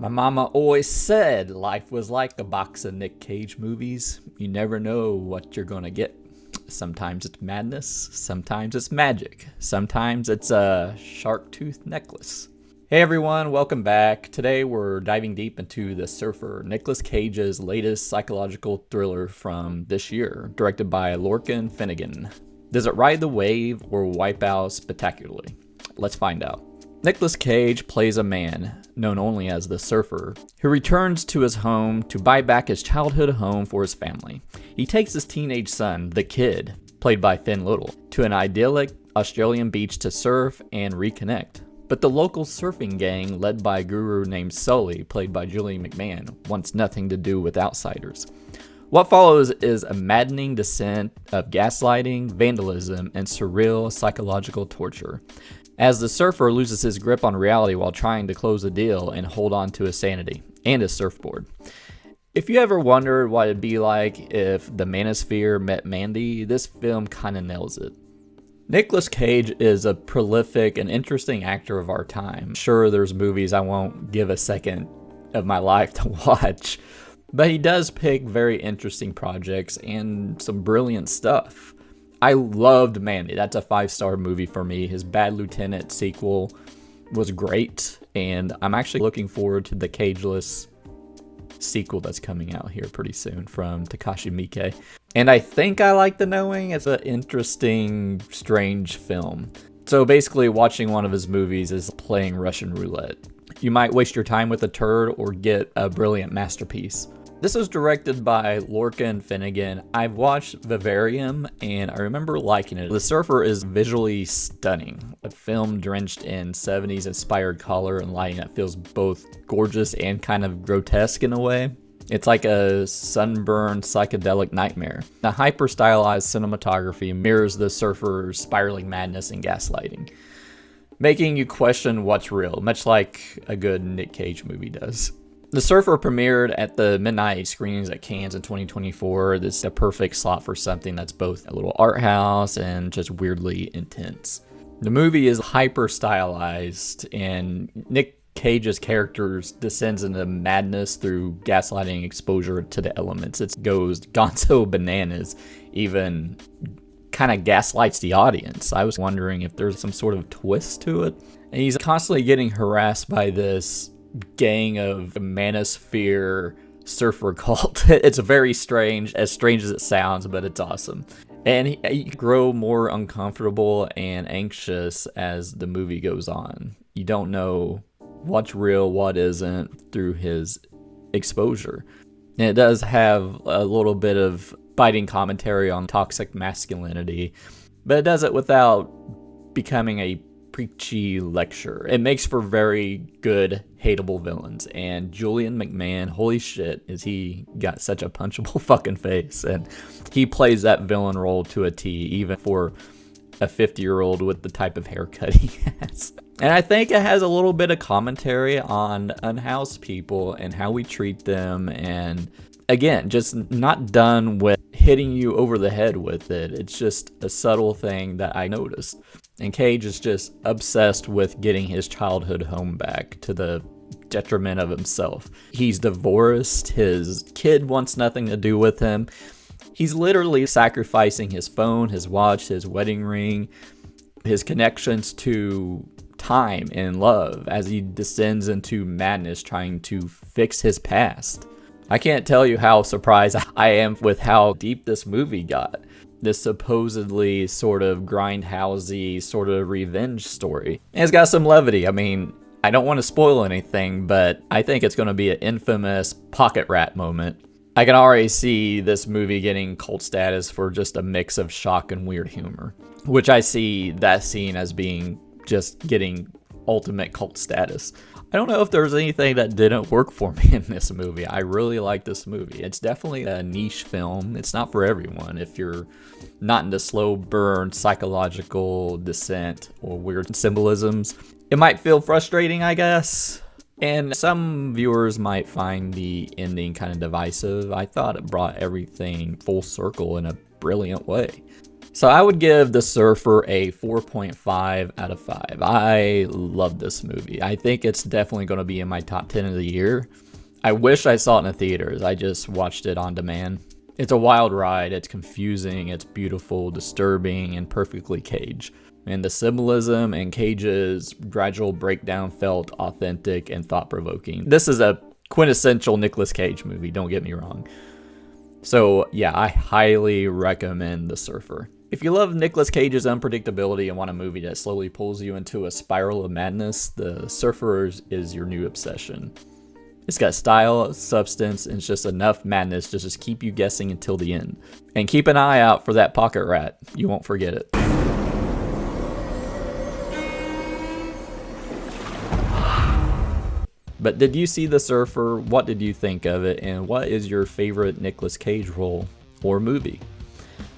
My mama always said life was like a box of Nick Cage movies. You never know what you're gonna get. Sometimes it's madness, sometimes it's magic, sometimes it's a shark tooth necklace. Hey everyone, welcome back. Today we're diving deep into The Surfer, Nicolas Cage's latest psychological thriller from this year, directed by Lorcan Finnegan. Does it ride the wave or wipe out spectacularly? Let's find out. Nicolas Cage plays a man, known only as the Surfer, who returns to his home to buy back his childhood home for his family. He takes his teenage son, the Kid, played by Finn Little, to an idyllic Australian beach to surf and reconnect. But the local surfing gang, led by a guru named Sully, played by Julian McMahon, wants nothing to do with outsiders. What follows is a maddening descent of gaslighting, vandalism, and surreal psychological torture, as the surfer loses his grip on reality while trying to close the deal and hold on to his sanity and his surfboard. If you ever wondered what it'd be like if the manosphere met Mandy, this film kinda nails it. Nicolas Cage is a prolific and interesting actor of our time. Sure, there's movies I won't give a second of my life to watch, but he does pick very interesting projects and some brilliant stuff. I loved Mandy. That's a 5-star movie for me. His Bad Lieutenant sequel was great, and I'm actually looking forward to the Cageless sequel that's coming out here pretty soon from Takashi Miike. And I think I Like the Knowing. It's an interesting, strange film. So basically, watching one of his movies is playing Russian roulette. You might waste your time with a turd or get a brilliant masterpiece. This was directed by Lorcan Finnegan. I've watched Vivarium and I remember liking it. The Surfer is visually stunning. A film drenched in 70s inspired color and lighting that feels both gorgeous and kind of grotesque in a way. It's like a sunburned psychedelic nightmare. The hyper stylized cinematography mirrors the Surfer's spiraling madness and gaslighting, making you question what's real, much like a good Nick Cage movie does. The Surfer premiered at the midnight screenings at Cannes in 2024. This is a perfect slot for something that's both a little art house and just weirdly intense. The movie is hyper stylized, and Nick Cage's character descends into madness through gaslighting exposure to the elements. It goes gonzo bananas, even kind of gaslights the audience. I was wondering if there's some sort of twist to it. And he's constantly getting harassed by this gang of manosphere surfer cult. It's very strange as it sounds, but it's awesome. And you grow more uncomfortable and anxious as the movie goes on. You don't know what's real, what isn't through his exposure. And it does have a little bit of biting commentary on toxic masculinity, but it does it without becoming a preachy lecture. It makes for very good hateable villains, and Julian McMahon, holy shit, is he got such a punchable fucking face, and he plays that villain role to a T, even for a 50-year-old with the type of haircut he has. And I think it has a little bit of commentary on unhoused people and how we treat them, and again, just not done with hitting you over the head with it. It's just a subtle thing that I noticed. And Cage is just obsessed with getting his childhood home back to the detriment of himself. He's divorced. His kid wants nothing to do with him. He's literally sacrificing his phone, his watch, his wedding ring, his connections to time and love as he descends into madness trying to fix his past. I can't tell you how surprised I am with how deep this movie got. This supposedly sort of grindhousey sort of revenge story. And it's got some levity. I mean, I don't want to spoil anything, but I think it's going to be an infamous pocket rat moment. I can already see this movie getting cult status for just a mix of shock and weird humor, which I see that scene as being just getting ultimate cult status. I don't know if there's anything that didn't work for me in this movie. I really like this movie. It's definitely a niche film. It's not for everyone. If you're not into slow burn, psychological descent, or weird symbolisms, it might feel frustrating, I guess. And some viewers might find the ending kind of divisive. I thought it brought everything full circle in a brilliant way. So I would give The Surfer a 4.5 out of 5. I love this movie. I think it's definitely going to be in my top 10 of the year. I wish I saw it in the theaters. I just watched it on demand. It's a wild ride. It's confusing, it's beautiful, disturbing, and perfectly Cage. And the symbolism and Cage's gradual breakdown felt authentic and thought-provoking. This is a quintessential Nicolas Cage movie, don't get me wrong. So yeah, I highly recommend The Surfer. If you love Nicolas Cage's unpredictability and want a movie that slowly pulls you into a spiral of madness, The Surfer is your new obsession. It's got style, substance, and it's just enough madness to just keep you guessing until the end. And keep an eye out for that pocket rat. You won't forget it. But did you see The Surfer? What did you think of it? And what is your favorite Nicolas Cage role or movie?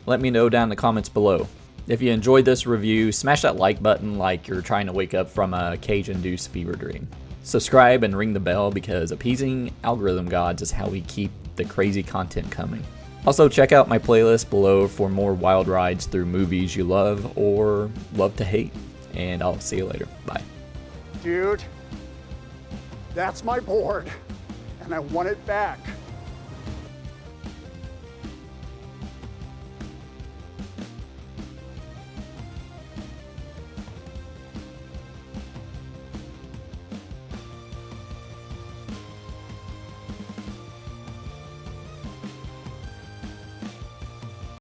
Let me know down in the comments below. If you enjoyed this review, smash that like button like you're trying to wake up from a Cage-induced fever dream. Subscribe and ring the bell because appeasing algorithm gods is how we keep the crazy content coming. Also, check out my playlist below for more wild rides through movies you love or love to hate. And I'll see you later. Bye. Dude, that's my board, and I want it back.